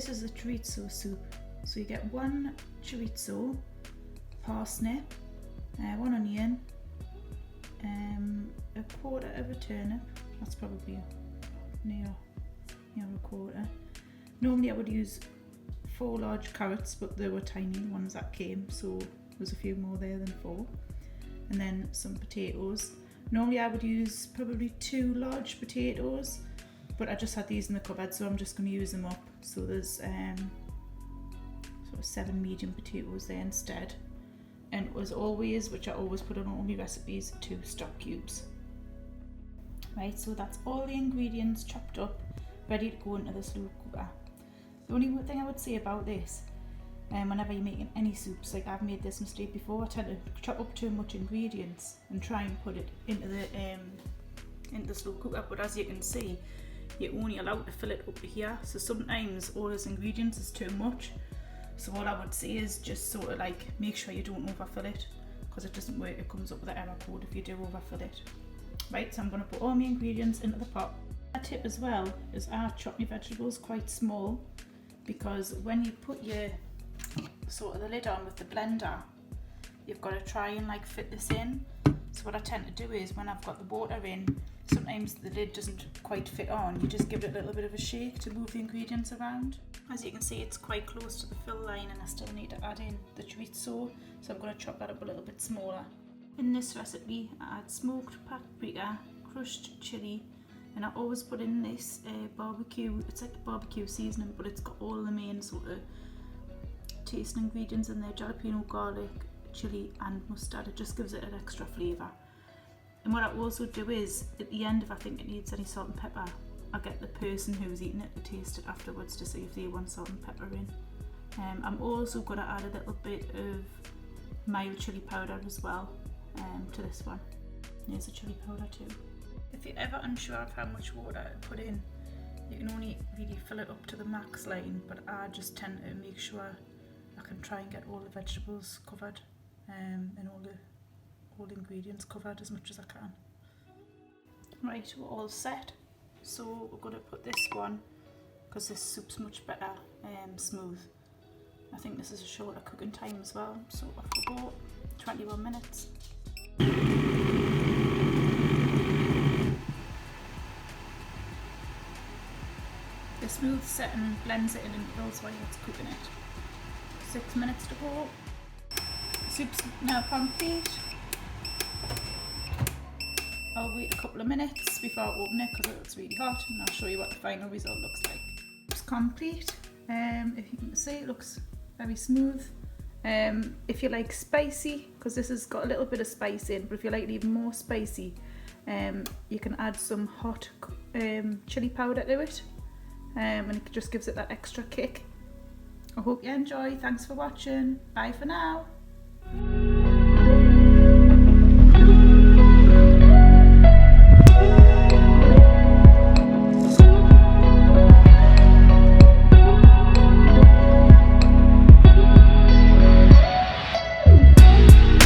this is the chorizo soup. So you get 1 chorizo, parsnip, 1 onion, a quarter of a turnip. That's probably near a quarter. Normally I would use 4 large carrots, but there were tiny ones that came, so there's a few more there than 4. And then some potatoes. Normally I would use probably 2 large potatoes, but I just had these in the cupboard, so I'm just going to use them up. So there's sort of 7 medium potatoes there instead. And as always, which I always put on all my recipes, 2 stock cubes. Right, so that's all the ingredients chopped up, ready to go into the slow cooker. The only thing I would say about this, whenever you're making any soups, like I've made this mistake before, I tend to chop up too much ingredients and try and put it into the slow cooker, but as you can see, you're only allowed to fill it up to here, so sometimes all those ingredients is too much. So what I would say is just sort of like make sure you don't overfill it, because it doesn't work, it comes up with an error code if you do overfill it. Right, so I'm going to put all my ingredients into the pot. A tip as well is I chop my vegetables quite small, because when you put your sort of the lid on with the blender, you've got to try and like fit this in. So what I tend to do is when I've got the water in, sometimes the lid doesn't quite fit on, you just give it a little bit of a shake to move the ingredients around. As you can see, it's quite close to the fill line, and I still need to add in the chorizo, so I'm going to chop that up a little bit smaller. In this recipe I add smoked paprika, crushed chilli, and I always put in this barbecue, it's like barbecue seasoning, but it's got all the main sort of taste ingredients in there: jalapeno, garlic, chilli and mustard. It just gives it an extra flavour. And what I also do is, at the end, if I think it needs any salt and pepper, I get the person who's eating it to taste it afterwards to see if they want salt and pepper in. I'm also going to add a little bit of mild chilli powder as well to this one. There's a chilli powder too. If you're ever unsure of how much water to put in, you can only really fill it up to the max line, but I just tend to make sure I can try and get all the vegetables covered and all the ingredients covered as much as I can. Right, we're all set. So we're going to put this one, because this soup's much better smooth. I think this is a shorter cooking time as well, so off we go. 21 minutes. The smooth setting blends it in and fills while it's cooking it. 6 minutes to go. Soup's now complete. I'll wait a couple of minutes before I open it because it's really hot, and I'll show you what the final result looks like. It's complete. If you can see, it looks very smooth. If you like spicy, because this has got a little bit of spice in, but if you like it even more spicy, you can add some hot chili powder to it, and it just gives it that extra kick. I hope you enjoy. Thanks for watching. Bye for now.